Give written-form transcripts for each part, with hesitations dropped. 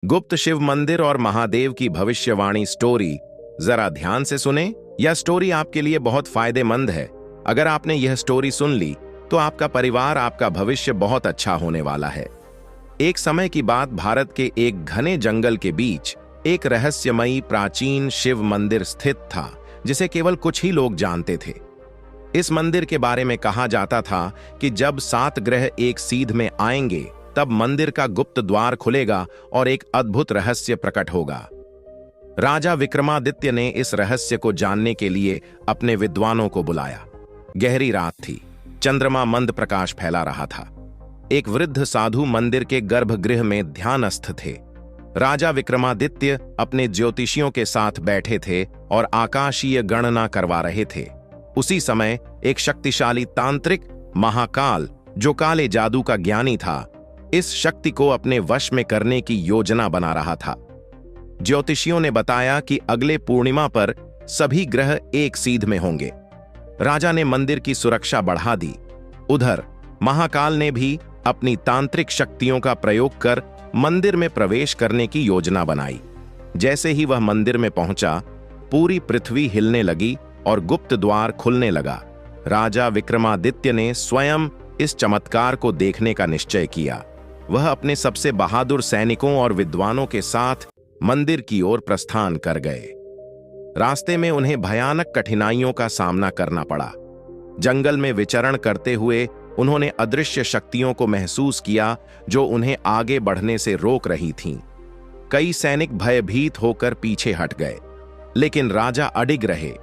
गुप्त शिव मंदिर और महादेव की भविष्यवाणी स्टोरी जरा ध्यान से सुने। यह स्टोरी आपके लिए बहुत फायदेमंद है। अगर आपने यह स्टोरी सुन ली तो आपका परिवार, आपका भविष्य बहुत अच्छा होने वाला है। एक समय की बात, भारत के एक घने जंगल के बीच एक रहस्यमयी प्राचीन शिव मंदिर स्थित था, जिसे केवल कुछ ही लोग जानते थे। इस मंदिर के बारे में कहा जाता था कि जब 7 ग्रह एक सीध में आएंगे तब मंदिर का गुप्त द्वार खुलेगा और एक अद्भुत रहस्य प्रकट होगा। राजा विक्रमादित्य ने इस रहस्य को जानने के लिए अपने विद्वानों को बुलाया। गहरी रात थी, चंद्रमा मंद प्रकाश फैला रहा था। एक वृद्ध साधु मंदिर के गर्भगृह में ध्यानस्थ थे। राजा विक्रमादित्य अपने ज्योतिषियों के साथ बैठे थे और आकाशीय गणना करवा रहे थे। उसी समय एक शक्तिशाली तांत्रिक महाकाल, जो काले जादू का ज्ञानी था, इस शक्ति को अपने वश में करने की योजना बना रहा था। ज्योतिषियों ने बताया कि अगले पूर्णिमा पर सभी ग्रह एक सीध में होंगे। राजा ने मंदिर की सुरक्षा बढ़ा दी। उधर महाकाल ने भी अपनी तांत्रिक शक्तियों का प्रयोग कर मंदिर में प्रवेश करने की योजना बनाई। जैसे ही वह मंदिर में पहुंचा, पूरी पृथ्वी हिलने लगी और गुप्त द्वार खुलने लगा। राजा विक्रमादित्य ने स्वयं इस चमत्कार को देखने का निश्चय किया। वह अपने सबसे बहादुर सैनिकों और विद्वानों के साथ मंदिर की ओर प्रस्थान कर गए। रास्ते में उन्हें भयानक कठिनाइयों का सामना करना पड़ा। जंगल में विचरण करते हुए उन्होंने अदृश्य शक्तियों को महसूस किया जो उन्हें आगे बढ़ने से रोक रही थीं। कई सैनिक भयभीत होकर पीछे हट गए, लेकिन राजा अडिग रहे।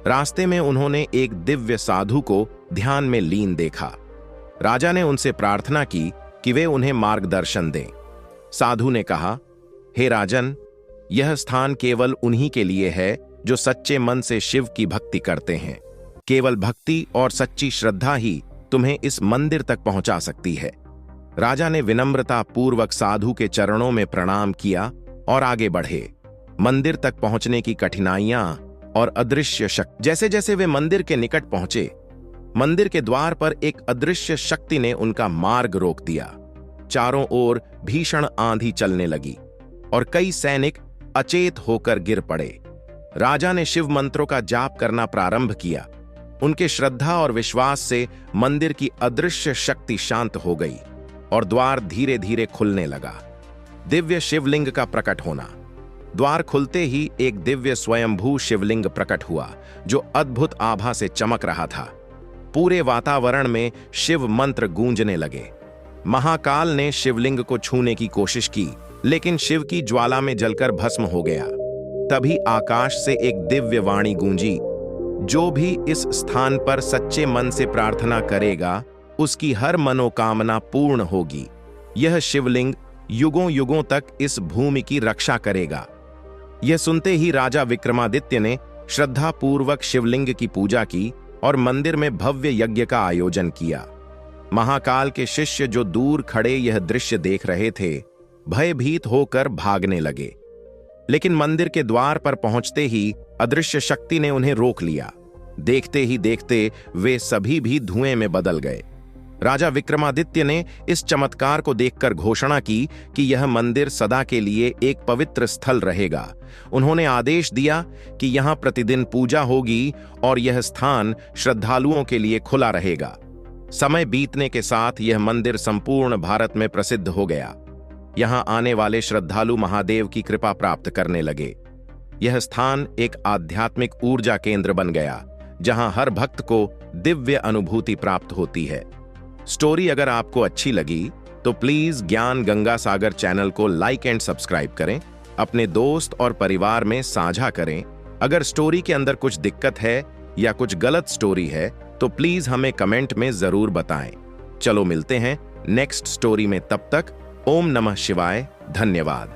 रास्ते में उन्होंने एक दिव्य साधु को ध्यान में लीन देखा। राजा ने उनसे प्रार्थना की कि वे उन्हें मार्गदर्शन दें। साधु ने कहा, हे राजन, यह स्थान केवल उन्हीं के लिए है जो सच्चे मन से शिव की भक्ति करते हैं। केवल भक्ति और सच्ची श्रद्धा ही तुम्हें इस मंदिर तक पहुंचा सकती है। राजा ने विनम्रता पूर्वक साधु के चरणों में प्रणाम किया और आगे बढ़े। मंदिर तक पहुंचने की कठिनाइयां और अदृश्य शक्ति। जैसे जैसे वे मंदिर के निकट पहुंचे, मंदिर के द्वार पर एक अदृश्य शक्ति ने उनका मार्ग रोक दिया। चारों ओर भीषण आंधी चलने लगी और कई सैनिक अचेत होकर गिर पड़े। राजा ने शिव मंत्रों का जाप करना प्रारंभ किया। उनके श्रद्धा और विश्वास से मंदिर की अदृश्य शक्ति शांत हो गई और द्वार धीरे धीरे खुलने लगा। दिव्य शिवलिंग का प्रकट होना। द्वार खुलते ही एक दिव्य स्वयंभू शिवलिंग प्रकट हुआ, जो अद्भुत आभा से चमक रहा था। पूरे वातावरण में शिव मंत्र गूंजने लगे। महाकाल ने शिवलिंग को छूने की कोशिश की, लेकिन शिव की ज्वाला में जलकर भस्म हो गया। तभी आकाश से एक दिव्य वाणी गूंजी, जो भी इस स्थान पर सच्चे मन से प्रार्थना करेगा, उसकी हर मनोकामना पूर्ण होगी। यह शिवलिंग युगों युगों तक इस भूमि की रक्षा करेगा। यह सुनते ही राजा विक्रमादित्य ने श्रद्धापूर्वक शिवलिंग की पूजा की और मंदिर में भव्य यज्ञ का आयोजन किया। महाकाल के शिष्य जो दूर खड़े यह दृश्य देख रहे थे, भयभीत होकर भागने लगे। लेकिन मंदिर के द्वार पर पहुंचते ही अदृश्य शक्ति ने उन्हें रोक लिया। देखते ही देखते वे सभी भी धुएं में बदल गए। राजा विक्रमादित्य ने इस चमत्कार को देखकर घोषणा की कि यह मंदिर सदा के लिए एक पवित्र स्थल रहेगा। उन्होंने आदेश दिया कि यहां प्रतिदिन पूजा होगी और यह स्थान श्रद्धालुओं के लिए खुला रहेगा। समय बीतने के साथ यह मंदिर संपूर्ण भारत में प्रसिद्ध हो गया। यहां आने वाले श्रद्धालु महादेव की कृपा प्राप्त करने लगे। यह स्थान एक आध्यात्मिक ऊर्जा केंद्र बन गया, जहां हर भक्त को दिव्य अनुभूति प्राप्त होती है। स्टोरी अगर आपको अच्छी लगी तो प्लीज ज्ञान गंगा सागर चैनल को लाइक एंड सब्सक्राइब करें, अपने दोस्त और परिवार में साझा करें। अगर स्टोरी के अंदर कुछ दिक्कत है या कुछ गलत स्टोरी है तो प्लीज हमें कमेंट में जरूर बताएं। चलो मिलते हैं नेक्स्ट स्टोरी में, तब तक ओम नमः शिवाय। धन्यवाद।